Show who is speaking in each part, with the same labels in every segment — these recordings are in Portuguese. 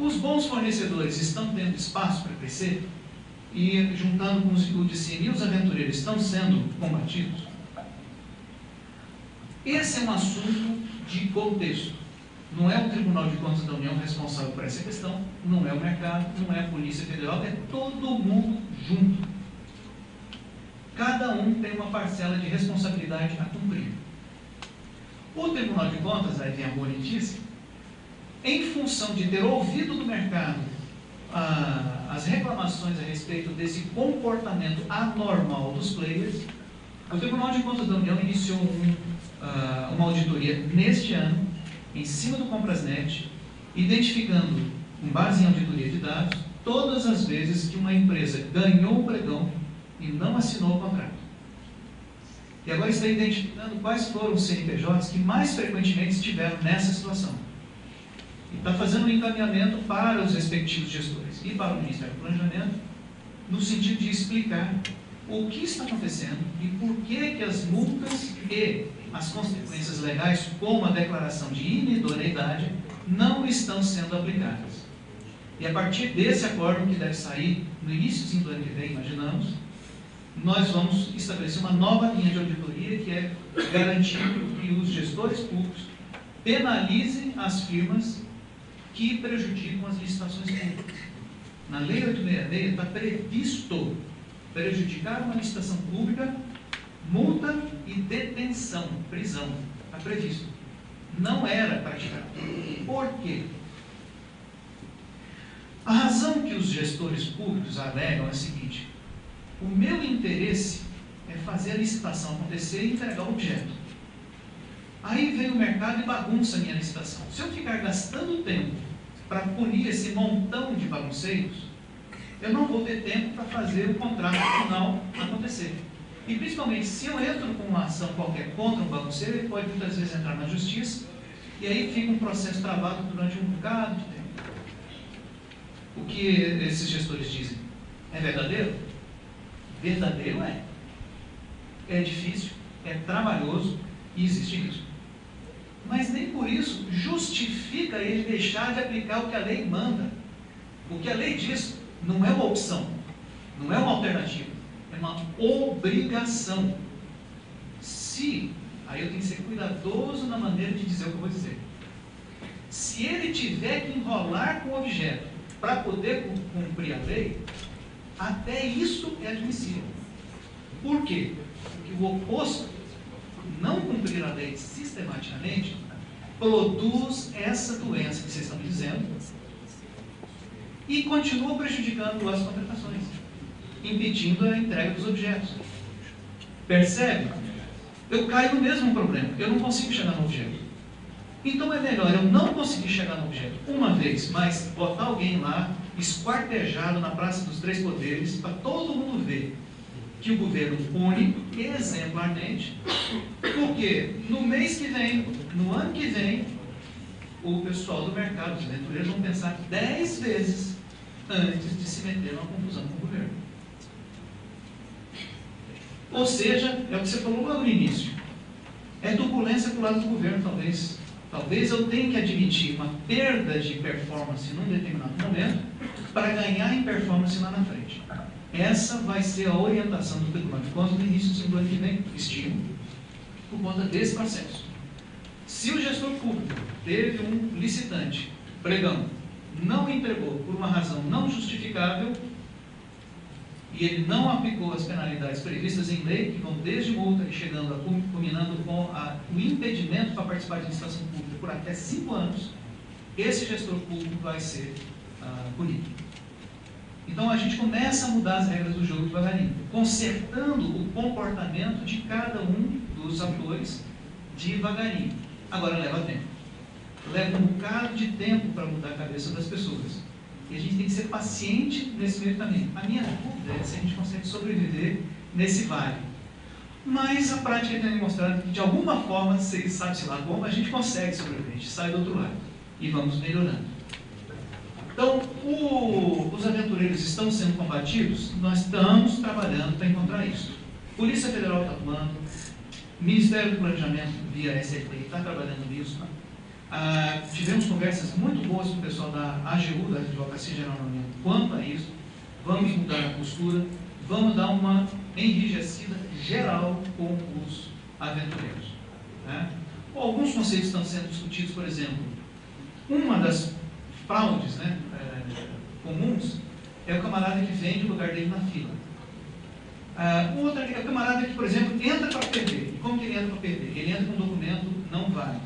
Speaker 1: Os bons fornecedores estão tendo espaço para crescer? E juntando com o de cima, e os aventureiros estão sendo combatidos? Esse é um assunto de contexto. Não é o Tribunal de Contas da União responsável por essa questão, não é o mercado, não é a Polícia Federal, é todo mundo junto. Cada um tem uma parcela de responsabilidade a cumprir. O Tribunal de Contas, aí vem a boa notícia, em função de ter ouvido do mercado as reclamações a respeito desse comportamento anormal dos players, o Tribunal de Contas da União iniciou uma auditoria neste ano, em cima do Comprasnet, identificando, com base em auditoria de dados, todas as vezes que uma empresa ganhou o pregão e não assinou o contrato. E agora está identificando quais foram os CNPJs que mais frequentemente estiveram nessa situação. E está fazendo um encaminhamento para os respectivos gestores e para o Ministério do Planejamento, no sentido de explicar o que está acontecendo e por que as multas e as consequências legais, como a declaração de inidoneidade, não estão sendo aplicadas. E a partir desse acordo, que deve sair no início do ano que vem, imaginamos, nós vamos estabelecer uma nova linha de auditoria, que é garantir que os gestores públicos penalizem as firmas que prejudicam as licitações públicas. Na Lei 866 está previsto prejudicar uma licitação pública, multa e detenção, prisão. Está previsto. Não era praticado. Por quê? A razão que os gestores públicos alegam é a seguinte: o meu interesse é fazer a licitação acontecer e entregar o objeto. Aí vem o mercado e bagunça a minha licitação. Se eu ficar gastando tempo para punir esse montão de bagunceiros, eu não vou ter tempo para fazer o contrato final acontecer. E principalmente, se eu entro com uma ação qualquer contra um bagunceiro, ele pode muitas vezes entrar na justiça, e aí fica um processo travado durante um bocado de tempo. O que esses gestores dizem? É verdadeiro? Verdadeiro é. É difícil, é trabalhoso e existe risco. Mas nem por isso justifica ele deixar de aplicar o que a lei manda. O que a lei diz não é uma opção, não é uma alternativa, é uma obrigação. Se, aí eu tenho que ser cuidadoso na maneira de dizer o que eu vou dizer. Se ele tiver que enrolar com o objeto para poder cumprir a lei, até isso é admissível. Por quê? Porque o oposto, não cumprir a lei sistematicamente, produz essa doença que vocês estão me dizendo e continua prejudicando as contratações, impedindo a entrega dos objetos. Percebe? Eu caio no mesmo problema, eu não consigo chegar no objeto. Então é melhor eu não conseguir chegar no objeto uma vez, mas botar alguém lá, esquartejado na Praça dos Três Poderes, para todo mundo ver que o governo pune exemplarmente, porque no mês que vem, no ano que vem, o pessoal do mercado, os aventureiros, vão pensar 10 vezes antes de se meter numa confusão com o governo. Ou seja, é o que você falou lá no início, é turbulência para o lado do governo, talvez. Talvez eu tenha que admitir uma perda de performance num determinado momento para ganhar em performance lá na frente. Essa vai ser a orientação do Tribunal de Contas no início do ano que vem, estimo, por conta desse processo. Se o gestor público teve um licitante, pregão, não entregou por uma razão não justificável e ele não aplicou as penalidades previstas em lei, que vão desde multa e chegando culminando com o impedimento para participar de licitação pública por até 5 anos, esse gestor público vai ser punido. Então a gente começa a mudar as regras do jogo devagarinho, consertando o comportamento de cada um dos atores devagarinho. Agora leva tempo. Leva um bocado de tempo para mudar a cabeça das pessoas. E a gente tem que ser paciente nesse meio caminho. A minha dúvida é se a gente consegue sobreviver nesse vale. Mas a prática tem demonstrado que de alguma forma, sabe-se lá como, a gente consegue sobreviver, a gente sai do outro lado. E vamos melhorando. Então, os aventureiros estão sendo combatidos? Nós estamos trabalhando para encontrar isso. Polícia Federal está atuando, Ministério do Planejamento, via SRT, está trabalhando nisso. Tivemos conversas muito boas com o pessoal da AGU, da Advocacia Geral da União, quanto a isso. Vamos mudar a postura, vamos dar uma enrijecida geral com os aventureiros, né? Alguns conceitos estão sendo discutidos, por exemplo, uma das fraudes, né, comuns é o camarada que vende o lugar dele na fila. Outra é o camarada que, por exemplo, entra para perder. E como que ele entra para perder? Ele entra com um documento não válido.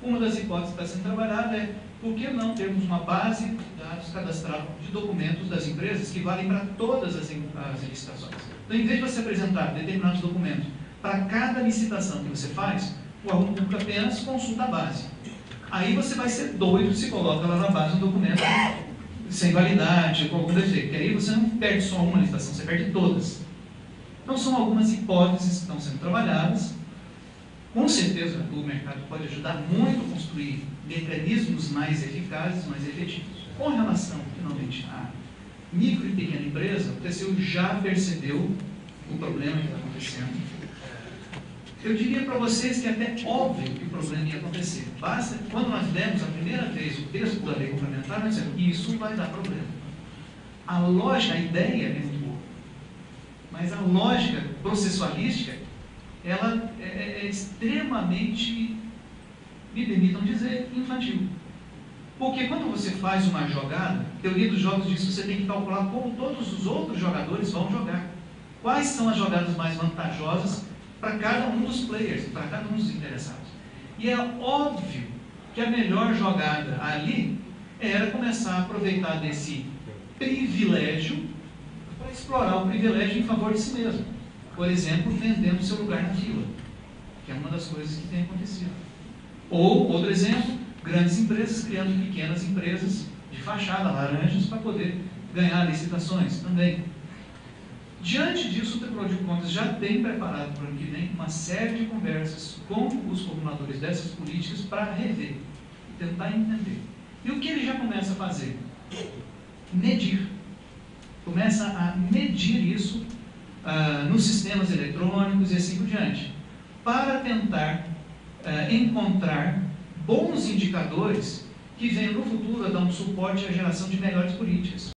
Speaker 1: Uma das hipóteses que está sendo trabalhada é por que não termos uma base de dados cadastral de documentos das empresas que valem para todas as licitações. Então, em vez de você apresentar determinados documentos para cada licitação que você faz, o órgão público apenas consulta a base. Aí você vai ser doido se coloca lá na base um documento sem validade, com algum defeito, porque aí você não perde só uma licitação, você perde todas. Então, são algumas hipóteses que estão sendo trabalhadas. Com certeza, o mercado pode ajudar muito a construir mecanismos mais eficazes, mais efetivos. Com relação, finalmente, à micro e pequena empresa, o TCU já percebeu o problema que está acontecendo. Eu diria para vocês que é até óbvio que o problema ia acontecer. Basta, quando nós demos a primeira vez o texto da lei complementar, nós dissemos, isso vai dar problema. A lógica, a ideia é muito boa, mas a lógica processualística, ela é extremamente, me permitam dizer, infantil. Porque quando você faz uma jogada, a teoria dos jogos diz que você tem que calcular como todos os outros jogadores vão jogar. Quais são as jogadas mais vantajosas para cada um dos players, para cada um dos interessados. E é óbvio que a melhor jogada ali era começar a aproveitar desse privilégio para explorar o privilégio em favor de si mesmo. Por exemplo, vendendo seu lugar na fila, que é uma das coisas que tem acontecido. Ou, outro exemplo, grandes empresas criando pequenas empresas de fachada, laranjas, para poder ganhar licitações também. Diante disso, o Tribunal de Contas já tem preparado para o ano que vem uma série de conversas com os formuladores dessas políticas para rever e tentar entender. E o que ele já começa a fazer? Medir. Começa a medir isso nos sistemas eletrônicos e assim por diante, para tentar encontrar bons indicadores que venham no futuro a dar um suporte à geração de melhores políticas.